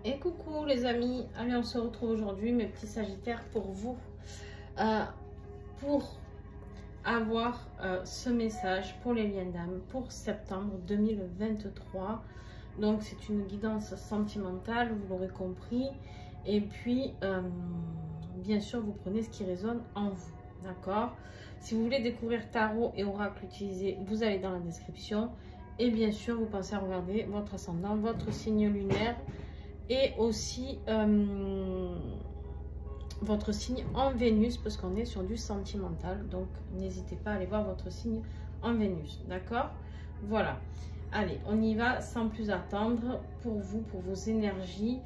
Et coucou les amis, allez on se retrouve aujourd'hui mes petits sagittaires pour vous, pour avoir ce message pour les liens d'âme pour septembre 2023. Donc c'est une guidance sentimentale, vous l'aurez compris, et puis bien sûr vous prenez ce qui résonne en vous, d'accord? Si vous voulez découvrir tarot et oracle utilisé, vous allez dans la description, et bien sûr vous pensez à regarder votre ascendant, votre signe lunaire, et aussi votre signe en Vénus, parce qu'on est sur du sentimental, donc n'hésitez pas à aller voir votre signe en Vénus, d'accord? Voilà, allez, on y va sans plus attendre. Pour vous, pour vos énergies,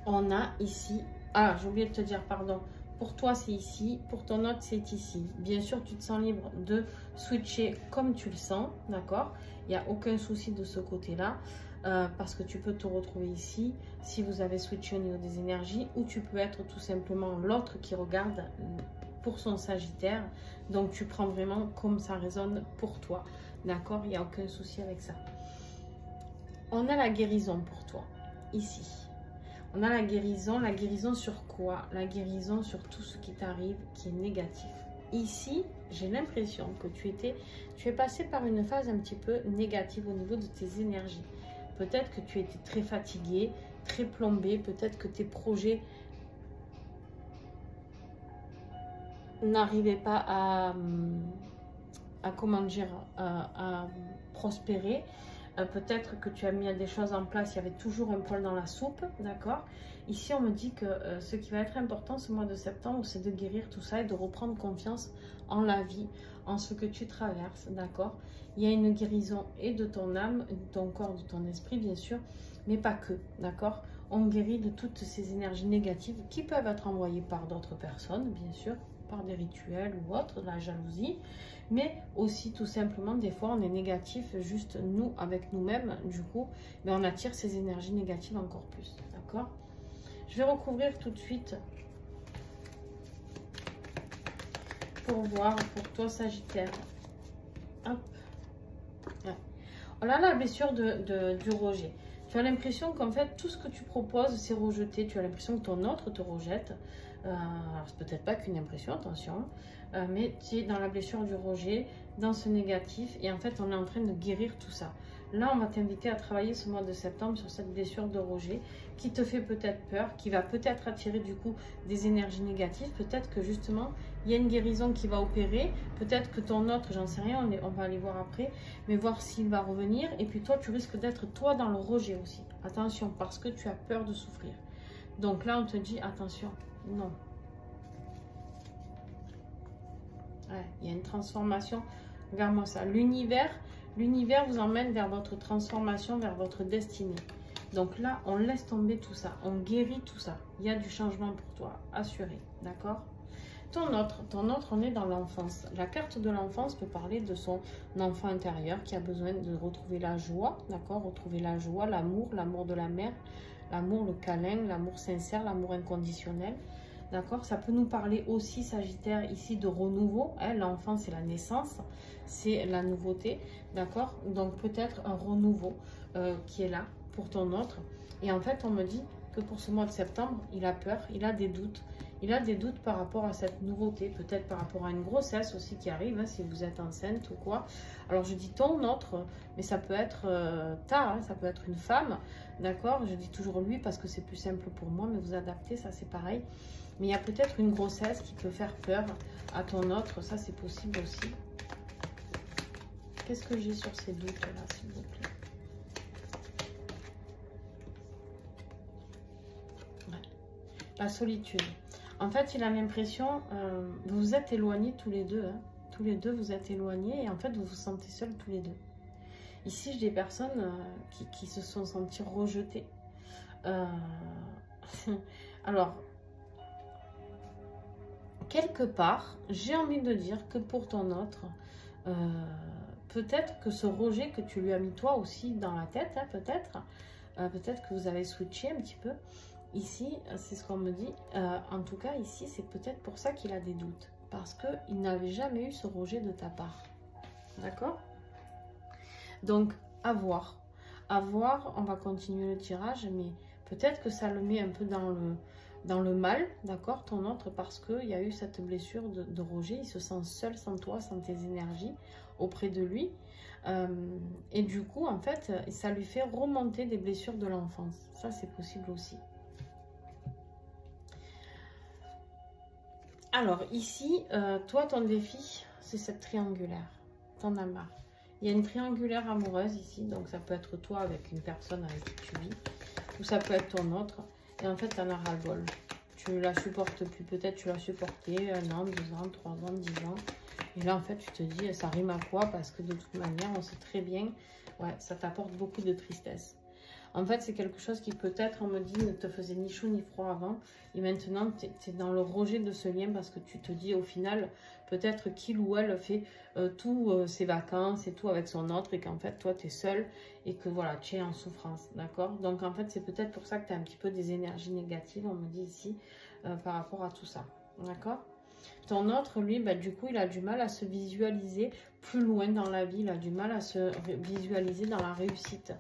on a ici, ah j'ai oublié de te dire, pardon, pour toi c'est ici, pour ton autre c'est ici. Bien sûr tu te sens libre de switcher comme tu le sens, d'accord? Il n'y a aucun souci de ce côté là, parce que tu peux te retrouver ici si vous avez switché au niveau des énergies, ou tu peux être tout simplement l'autre qui regarde pour son sagittaire, donc tu prends vraiment comme ça résonne pour toi, d'accord? Il n'y a aucun souci avec ça. On a la guérison pour toi ici. On a la guérison sur quoi? La guérison sur tout ce qui t'arrive qui est négatif. Ici, j'ai l'impression que tu es passé par une phase un petit peu négative au niveau de tes énergies. Peut-être que tu étais très fatigué, très plombé, peut-être que tes projets n'arrivaient pas à comment dire, à prospérer. Peut-être que tu as mis des choses en place, il y avait toujours un poil dans la soupe, d'accord? Ici, on me dit que ce qui va être important ce mois de septembre, c'est de guérir tout ça et de reprendre confiance en la vie, en ce que tu traverses, d'accord? Il y a une guérison et de ton âme, de ton corps, de ton esprit, bien sûr, mais pas que, d'accord? On guérit de toutes ces énergies négatives qui peuvent être envoyées par d'autres personnes, bien sûr, par des rituels ou autres, de la jalousie, mais aussi tout simplement des fois on est négatif juste nous avec nous-mêmes, du coup mais on attire ces énergies négatives encore plus, d'accord? Je vais recouvrir tout de suite pour voir pour toi Sagittaire. Hop. Ouais. On a la blessure du rejet. Tu as l'impression qu'en fait tout ce que tu proposes c'est rejeté, tu as l'impression que ton autre te rejette. Alors c'est peut-être pas qu'une impression, attention, mais tu es dans la blessure du rejet, dans ce négatif, et en fait on est en train de guérir tout ça. Là on va t'inviter à travailler ce mois de septembre sur cette blessure de rejet qui te fait peut-être peur, qui va peut-être attirer du coup des énergies négatives, peut-être que justement il y a une guérison qui va opérer, peut-être que ton autre, j'en sais rien, on va aller voir après, mais voir s'il va revenir, et puis toi tu risques d'être toi dans le rejet aussi, attention, parce que tu as peur de souffrir. Donc là on te dit attention. Non. Ouais, il y a une transformation. Regarde-moi ça. L'univers vous emmène vers votre transformation, vers votre destinée. Donc là, on laisse tomber tout ça. On guérit tout ça. Il y a du changement pour toi, assuré. D'accord? Ton autre, on est dans l'enfance. La carte de l'enfance peut parler de son enfant intérieur qui a besoin de retrouver la joie. D'accord? Retrouver la joie, l'amour de la mère, l'amour, le câlin, l'amour sincère, l'amour inconditionnel. D'accord? Ça peut nous parler aussi, Sagittaire, ici de renouveau. Hein? L'enfant, c'est la naissance, c'est la nouveauté. D'accord? Donc peut-être un renouveau qui est là pour ton autre. Et en fait, on me dit que pour ce mois de septembre, il a peur, il a des doutes. Il a des doutes par rapport à cette nouveauté, peut-être par rapport à une grossesse aussi qui arrive, hein, si vous êtes enceinte ou quoi. Alors je dis ton autre, mais ça peut être hein, ça peut être une femme, d'accord? Je dis toujours lui parce que c'est plus simple pour moi, mais vous adaptez, ça c'est pareil. Mais il y a peut-être une grossesse qui peut faire peur à ton autre, ça c'est possible aussi. Qu'est-ce que j'ai sur ces doutes-là, s'il vous plaît? Ouais. La solitude. En fait, il a l'impression, vous vous êtes éloignés tous les deux. Hein. Tous les deux, vous êtes éloignés et en fait, vous vous sentez seuls tous les deux. Ici, j'ai des personnes qui se sont senties rejetées. Alors, quelque part, j'ai envie de dire que pour ton autre, peut-être que ce rejet que tu lui as mis toi aussi dans la tête, hein, peut-être que vous avez switché un petit peu. Ici, c'est ce qu'on me dit. En tout cas, ici, c'est peut-être pour ça qu'il a des doutes. Parce qu'il n'avait jamais eu ce rejet de ta part. D'accord? Donc, à voir. À voir, on va continuer le tirage, mais peut-être que ça le met un peu dans le mal, d'accord, ton autre, parce qu'il y a eu cette blessure de rejet. Il se sent seul sans toi, sans tes énergies auprès de lui. Et du coup, en fait, ça lui fait remonter des blessures de l'enfance. Ça, c'est possible aussi. Alors, ici, toi, ton défi, c'est cette triangulaire. T'en as marre. Il y a une triangulaire amoureuse ici, donc ça peut être toi avec une personne avec qui tu vis, ou ça peut être ton autre. Et en fait, t'en as ras-le-bol. Tu la supportes plus. Peut-être tu l'as supporté 1 an, 2 ans, 3 ans, 10 ans. Et là, en fait, tu te dis, ça rime à quoi? Parce que de toute manière, on sait très bien, ouais, ça t'apporte beaucoup de tristesse. En fait, c'est quelque chose qui peut-être, on me dit, ne te faisait ni chaud ni froid avant. Et maintenant, tu es dans le rejet de ce lien parce que tu te dis, au final, peut-être qu'il ou elle fait tous ses vacances et tout avec son autre. Et qu'en fait, toi, tu es seul et que voilà, tu es en souffrance. D'accord? Donc, en fait, c'est peut-être pour ça que tu as un petit peu des énergies négatives, on me dit ici, par rapport à tout ça. D'accord? Ton autre, lui, bah, du coup, il a du mal à se visualiser plus loin dans la vie. Il a du mal à se visualiser dans la réussite,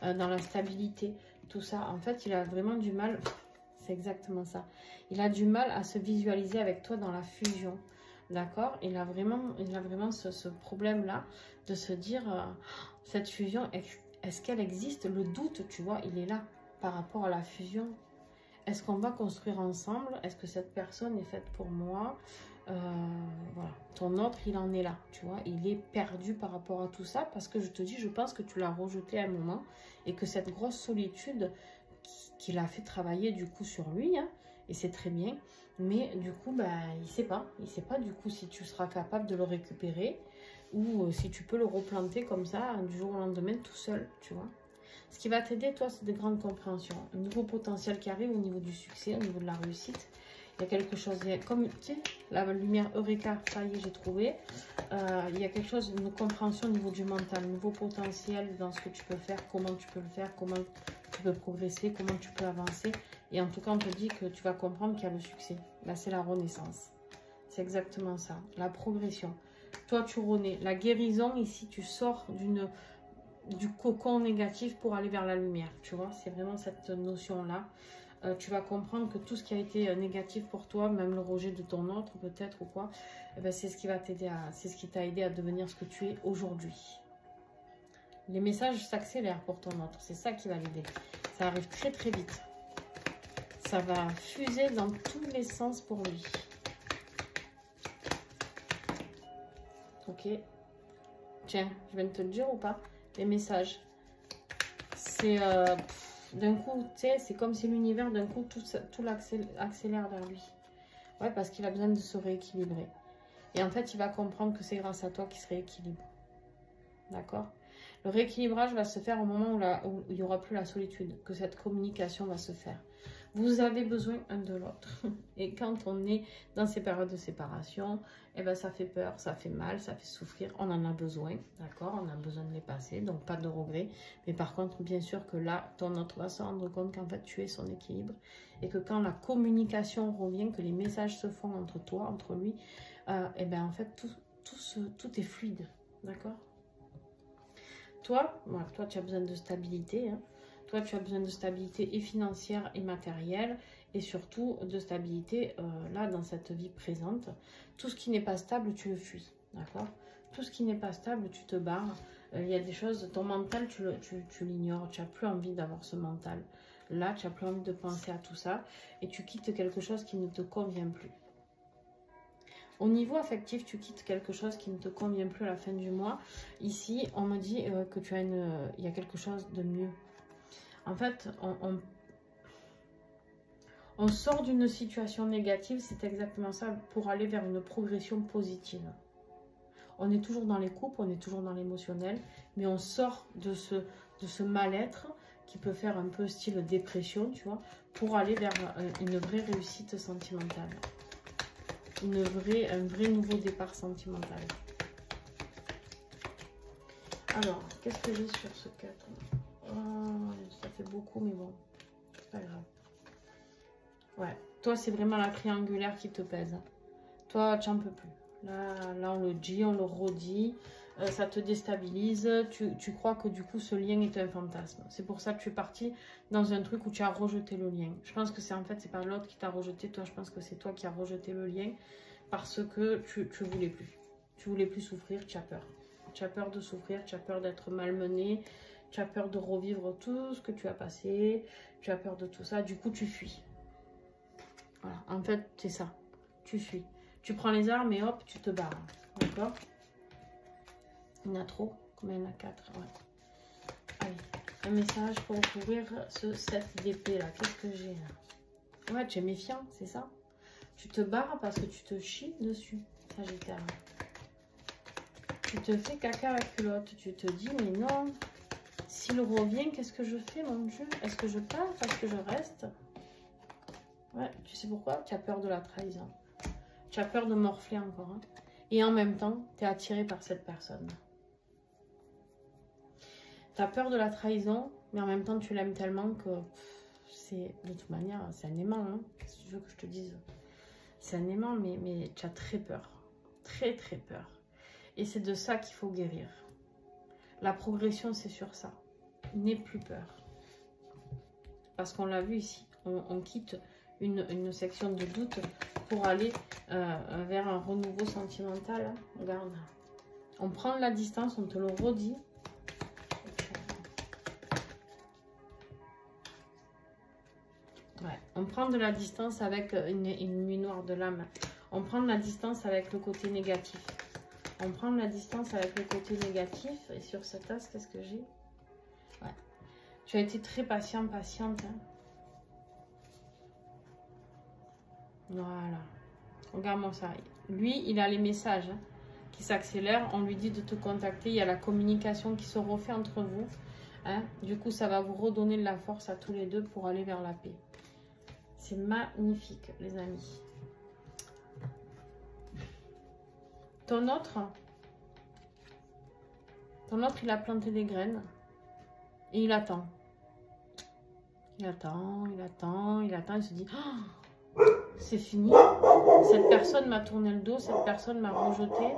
dans la stabilité, tout ça. En fait, il a vraiment du mal, c'est exactement ça. Il a du mal à se visualiser avec toi dans la fusion. D'accord? Il a vraiment ce problème-là de se dire, cette fusion, est-ce qu'elle existe? Le doute, tu vois, il est là par rapport à la fusion. Est-ce qu'on va construire ensemble? Est-ce que cette personne est faite pour moi? Voilà. Ton autre, il en est là, tu vois. Il est perdu par rapport à tout ça parce que je te dis, je pense que tu l'as rejeté à un moment et que cette grosse solitude qui l'a fait travailler du coup sur lui, hein, et c'est très bien, mais du coup, bah, il sait pas. Il sait pas du coup si tu seras capable de le récupérer ou si tu peux le replanter comme ça du jour au lendemain tout seul, tu vois. Ce qui va t'aider, toi, c'est de grandes compréhensions. Un nouveau potentiel qui arrive au niveau du succès, au niveau de la réussite. Il y a quelque chose, comme, tu sais, la lumière Eureka, ça y est, j'ai trouvé. Il y a quelque chose, une compréhension au niveau du mental, un nouveau potentiel dans ce que tu peux faire, comment tu peux le faire, comment tu peux progresser, comment tu peux avancer. Et en tout cas, on te dit que tu vas comprendre qu'il y a le succès. Là, c'est la renaissance. C'est exactement ça, la progression. Toi, tu renais. La guérison, ici, tu sors du cocon négatif pour aller vers la lumière, tu vois, c'est vraiment cette notion-là. Tu vas comprendre que tout ce qui a été négatif pour toi, même le rejet de ton autre peut-être ou quoi, eh ben, c'est ce qui va t'aider c'est ce qui t'a aidé à devenir ce que tu es aujourd'hui. Les messages s'accélèrent pour ton autre, c'est ça qui va l'aider. Ça arrive très très vite. Ça va fuser dans tous les sens pour lui. Ok. Tiens, je viens de te le dire ou pas? Les messages. C'est d'un coup, tu sais, c'est comme si l'univers, d'un coup, tout l'accélère vers lui. Ouais, parce qu'il a besoin de se rééquilibrer. Et en fait, il va comprendre que c'est grâce à toi qu'il se rééquilibre. D'accord? Le rééquilibrage va se faire au moment où il n'y aura plus la solitude, que cette communication va se faire. Vous avez besoin un de l'autre. Et quand on est dans ces périodes de séparation, eh ben ça fait peur, ça fait mal, ça fait souffrir. On en a besoin, d'accord? On a besoin de les passer, donc pas de regrets. Mais par contre, bien sûr que là, ton autre va se rendre compte qu'en fait, tu es son équilibre. Et que quand la communication revient, que les messages se font entre toi, entre lui, eh ben en fait, tout est fluide, d'accord? Toi, voilà, toi, tu as besoin de stabilité, hein. Toi, tu as besoin de stabilité et financière et matérielle et surtout de stabilité là dans cette vie présente. Tout ce qui n'est pas stable, tu le fuis, d'accord? Tout ce qui n'est pas stable, tu te barres. Il y a des choses, ton mental, tu l'ignores. Tu n'as plus envie d'avoir ce mental. Là, tu n'as plus envie de penser à tout ça et tu quittes quelque chose qui ne te convient plus. Au niveau affectif, tu quittes quelque chose qui ne te convient plus à la fin du mois. Ici, on me dit que tu as il y a quelque chose de mieux. En fait, on sort d'une situation négative, c'est exactement ça, pour aller vers une progression positive. On est toujours dans les couples, on est toujours dans l'émotionnel, mais on sort de ce mal-être qui peut faire un peu style dépression, tu vois, pour aller vers une vraie réussite sentimentale. Un vrai nouveau départ sentimental. Alors, qu'est-ce que j'ai sur ce 4 ? Oh, ça fait beaucoup, mais bon, c'est pas grave. Ouais, toi, c'est vraiment la triangulaire qui te pèse. Toi, tu n'en peux plus. Là, on le dit, on le redit. ça te déstabilise, tu crois que du coup ce lien est un fantasme. C'est pour ça que tu es parti dans un truc où tu as rejeté le lien. Je pense que c'est en fait, c'est pas l'autre qui t'a rejeté, toi je pense que c'est toi qui as rejeté le lien parce que tu voulais plus. Tu voulais plus souffrir, tu as peur. Tu as peur de souffrir, tu as peur d'être malmené, tu as peur de revivre tout ce que tu as passé, tu as peur de tout ça, du coup tu fuis. Voilà, en fait c'est ça, tu fuis. Tu prends les armes et hop, tu te barres, d'accord? Il y en a trop? Combien il y en a? 4, ouais. Allez, un message pour ouvrir ce set d'épée là. Qu'est-ce que j'ai là? Ouais, tu es méfiant, c'est ça? Tu te barres parce que tu te chies dessus, Sagittaire. Tu te fais caca à la culotte. Tu te dis, mais non, s'il revient, qu'est-ce que je fais, mon Dieu? Est-ce que je pars? Est-ce que je reste? Ouais, tu sais pourquoi? Tu as peur de la trahison. Tu as peur de morfler encore. Hein. Et en même temps, tu es attiré par cette personne. Tu as peur de la trahison, mais en même temps, tu l'aimes tellement que c'est, de toute manière, c'est un aimant. Hein, si tu veux que je te dise. C'est un aimant, mais tu as très peur. Très, très peur. Et c'est de ça qu'il faut guérir. La progression, c'est sur ça. N'aie plus peur. Parce qu'on l'a vu ici. On quitte une section de doute pour aller vers un renouveau sentimental. Hein. Regarde. On prend de la distance, on te le redit. Ouais, on prend de la distance avec une nuit noire de l'âme. On prend de la distance avec le côté négatif. On prend de la distance avec le côté négatif. Et sur cette as, qu'est-ce que j'ai? Ouais. Tu as été très patiente. Hein. Voilà. Regarde-moi ça. Lui, il a les messages hein, qui s'accélèrent. On lui dit de te contacter. Il y a la communication qui se refait entre vous. Hein. Du coup, ça va vous redonner de la force à tous les deux pour aller vers la paix. C'est magnifique, les amis. Ton autre, il a planté des graines et il attend. Il attend. Il se dit, oh, c'est fini. Cette personne m'a tourné le dos, cette personne m'a rejeté.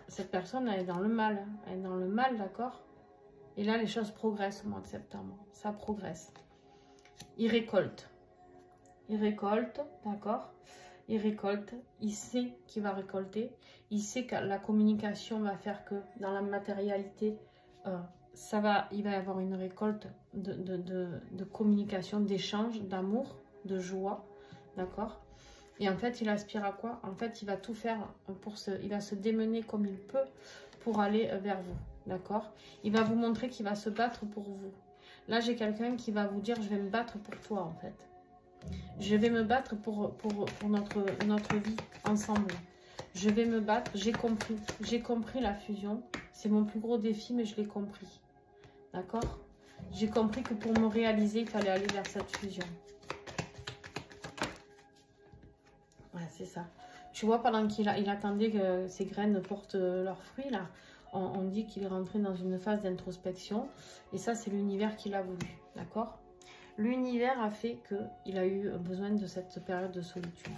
Cette personne, elle est dans le mal. Elle est dans le mal, d'accord? Et là, les choses progressent au mois de septembre. Ça progresse. Il récolte. D'accord? Il récolte. Il sait qu'il va récolter. Il sait que la communication va faire que dans la matérialité, il va y avoir une récolte de communication, d'échange, d'amour, de joie. D'accord? Et en fait, il aspire à quoi? En fait, il va tout faire il va se démener comme il peut pour aller vers vous. D'accord? Il va vous montrer qu'il va se battre pour vous. Là, j'ai quelqu'un qui va vous dire, je vais me battre pour toi, en fait. Je vais me battre pour notre vie ensemble. Je vais me battre, j'ai compris la fusion. C'est mon plus gros défi, mais je l'ai compris. D'accord? J'ai compris que pour me réaliser, il fallait aller vers cette fusion. Ouais, c'est ça. Tu vois, pendant qu'il attendait que ces graines portent leurs fruits, là, on dit qu'il est rentré dans une phase d'introspection. Et ça, c'est l'univers qui l'a voulu. D'accord? L'univers a fait qu'il a eu besoin de cette période de solitude.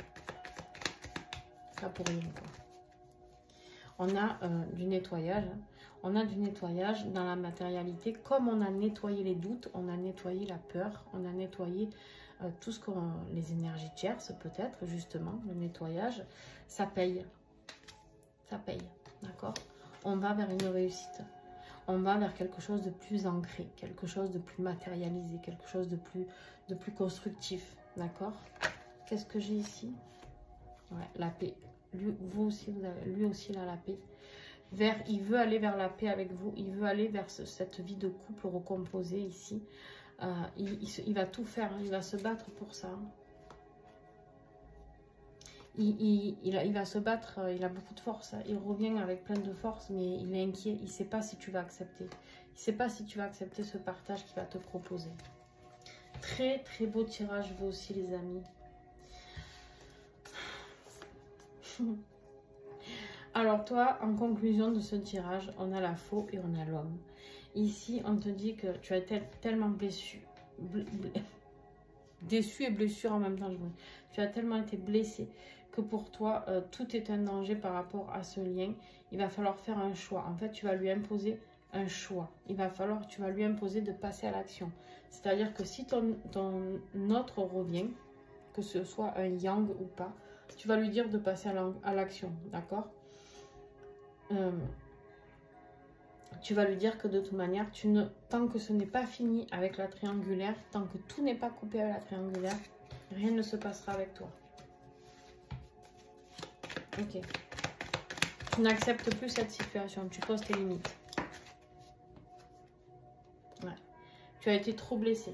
Ça pour rien, quoi. On a du nettoyage. Hein. On a du nettoyage dans la matérialité. Comme on a nettoyé les doutes, on a nettoyé la peur, on a nettoyé tout ce qu'on... Les énergies tierces, peut-être, justement, le nettoyage. Ça paye. Ça paye, d'accord? On va vers une réussite. On va vers quelque chose de plus ancré, quelque chose de plus matérialisé, quelque chose de plus constructif, d'accord? Qu'est-ce que j'ai ici? Ouais, la paix. Lui aussi, il a la paix. Il veut aller vers la paix avec vous, il veut aller vers cette vie de couple recomposée ici. Il va tout faire, il va se battre pour ça. Il va se battre, il a beaucoup de force, il revient avec plein de force, mais il est inquiet, il ne sait pas si tu vas accepter. Il ne sait pas si tu vas accepter ce partage qu'il va te proposer. Très très beau tirage, vous aussi les amis. Alors toi, en conclusion de ce tirage, on a la faux et on a l'homme. Ici, on te dit que tu as été tellement déçu et blessure en même temps. Tu as tellement été blessé que pour toi, tout est un danger par rapport à ce lien. Il va falloir faire un choix. En fait, tu vas lui imposer un choix. Tu vas lui imposer de passer à l'action. C'est-à-dire que si ton autre revient, que ce soit un yang ou pas, tu vas lui dire de passer à l'action, d'accord? Tu vas lui dire que de toute manière, tant que ce n'est pas fini avec la triangulaire, tant que tout n'est pas coupé avec la triangulaire, rien ne se passera avec toi. Ok. Tu n'acceptes plus cette situation, tu poses tes limites. Ouais. Tu as été trop blessé.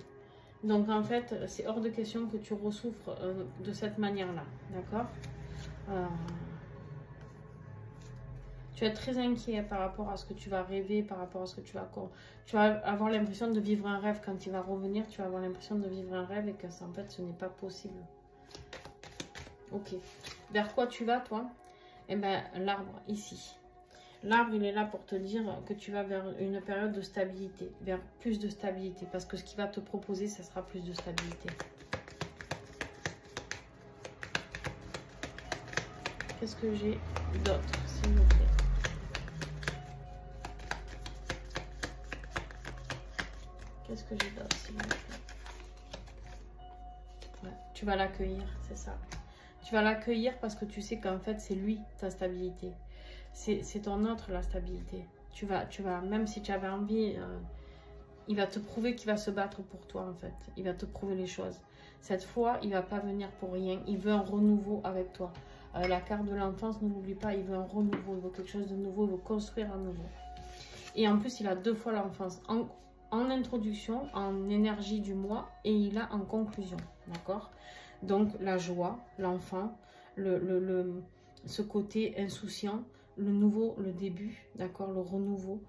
Donc en fait, c'est hors de question que tu ressouffres de cette manière-là, d'accord? Tu vas être très inquiet par rapport à ce que tu vas rêver, par rapport à ce que tu vas avoir l'impression de vivre un rêve. Quand il va revenir, tu vas avoir l'impression de vivre un rêve et que en fait, ce n'est pas possible. Ok. Vers quoi tu vas, toi? Eh bien, l'arbre, ici. L'arbre, il est là pour te dire que tu vas vers une période de stabilité, vers plus de stabilité. Parce que ce qu'il va te proposer, ça sera plus de stabilité. Qu'est-ce que j'ai d'autre, s'il vous plaît? Qu'est-ce que j'ai d'autre, s'il vous plaît? Ouais, tu vas l'accueillir, c'est ça. Tu vas l'accueillir parce que tu sais qu'en fait, c'est lui, ta stabilité. C'est ton autre, la stabilité. Tu vas, même si tu avais envie, il va te prouver qu'il va se battre pour toi, en fait. Il va te prouver les choses. Cette fois, il ne va pas venir pour rien. Il veut un renouveau avec toi. La carte de l'enfance, ne l'oublie pas, il veut un renouveau. Il veut quelque chose de nouveau, il veut construire un nouveau. Et en plus, il a 2 fois l'enfance. En introduction, en énergie du mois, et il a en conclusion. D'accord? Donc, la joie, l'enfant, ce côté insouciant, le nouveau, le début, d'accord, le renouveau.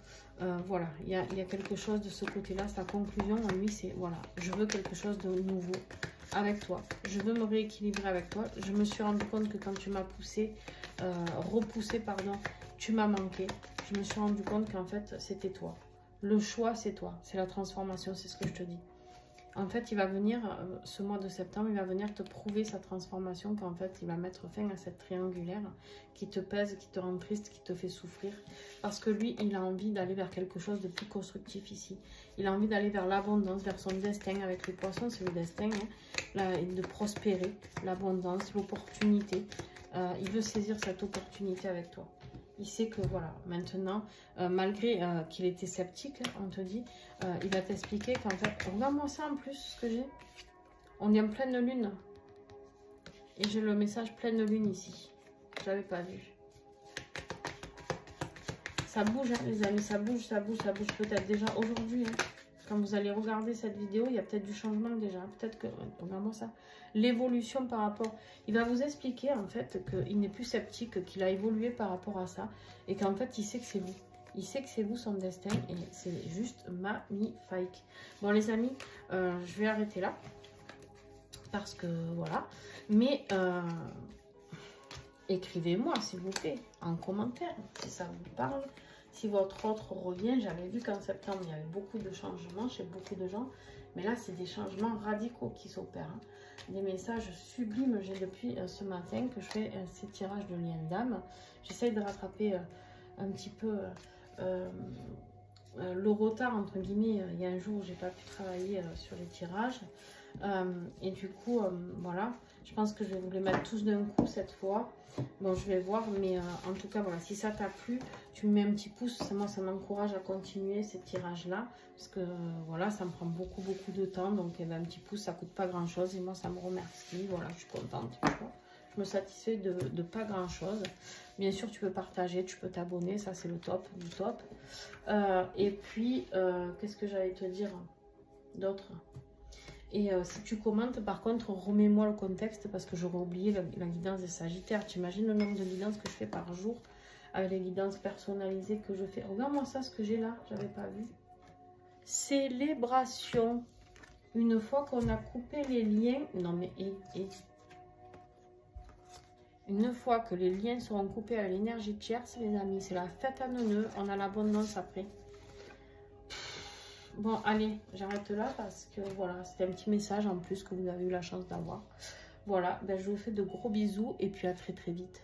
Voilà, il y a quelque chose de ce côté-là. Sa conclusion, en lui, c'est, voilà, je veux quelque chose de nouveau avec toi. Je veux me rééquilibrer avec toi. Je me suis rendu compte que quand tu m'as repoussé, pardon, tu m'as manqué. Je me suis rendu compte qu'en fait, c'était toi. Le choix, c'est toi. C'est la transformation, c'est ce que je te dis. En fait, il va venir, ce mois de septembre, il va venir te prouver sa transformation, qu'en fait, il va mettre fin à cette triangulaire qui te pèse, qui te rend triste, qui te fait souffrir. Parce que lui, il a envie d'aller vers quelque chose de plus constructif ici. Il a envie d'aller vers l'abondance, vers son destin. Avec les poissons, c'est le destin, hein, de prospérer, l'abondance, l'opportunité. Il veut saisir cette opportunité avec toi. Il sait que voilà, maintenant, malgré qu'il était sceptique, on te dit, il va t'expliquer qu'en fait, regarde-moi ça en plus, ce que j'ai. On est en pleine lune. Et j'ai le message pleine lune ici. Je l'avais pas vu. Ça bouge, hein, les amis, ça bouge, ça bouge, ça bouge peut-être déjà aujourd'hui. Hein. Quand vous allez regarder cette vidéo, il y a peut-être du changement déjà. Peut-être que, regarde-moi ça. L'évolution par rapport... Il va vous expliquer en fait qu'il n'est plus sceptique, qu'il a évolué par rapport à ça. Et qu'en fait, il sait que c'est vous. Il sait que c'est vous son destin. Et c'est juste magnifique. Bon les amis, je vais arrêter là. Parce que voilà. Mais écrivez-moi s'il vous plaît en commentaire si ça vous parle. Si votre autre revient, j'avais vu qu'en septembre, il y avait beaucoup de changements chez beaucoup de gens. Mais là, c'est des changements radicaux qui s'opèrent. Hein. Des messages sublimes, j'ai depuis ce matin que je fais ces tirages de liens d'âme. J'essaye de rattraper un petit peu le retard, entre guillemets. Il y a un jour où j'ai pas pu travailler sur les tirages. Et du coup, voilà. Je pense que je vais vous les mettre tous d'un coup cette fois. Bon, je vais voir, mais en tout cas, voilà, si ça t'a plu, tu me mets un petit pouce. Moi, ça m'encourage à continuer ces tirages-là. Parce que, voilà, ça me prend beaucoup de temps. Donc, eh ben, un petit pouce, ça coûte pas grand-chose. Et moi, ça me remercie. Voilà, je suis contente. Je me satisfais de pas grand-chose. Bien sûr, tu peux partager, tu peux t'abonner. Ça, c'est le top du top. Et puis, qu'est-ce que j'allais te dire d'autre ? Et si tu commentes, par contre, remets-moi le contexte parce que j'aurais oublié la guidance des Sagittaires. Tu imagines le nombre de guidances que je fais par jour avec les guidances personnalisées que je fais. Regarde-moi ça, ce que j'ai là, j'avais pas vu. Célébration. Une fois qu'on a coupé les liens... Non mais, une fois que les liens seront coupés avec l'énergie tierce, les amis, c'est la fête à neuneux. On a l'abondance après. Bon, allez, j'arrête là parce que voilà, c'était un petit message en plus que vous avez eu la chance d'avoir. Voilà, ben, je vous fais de gros bisous et puis à très très vite.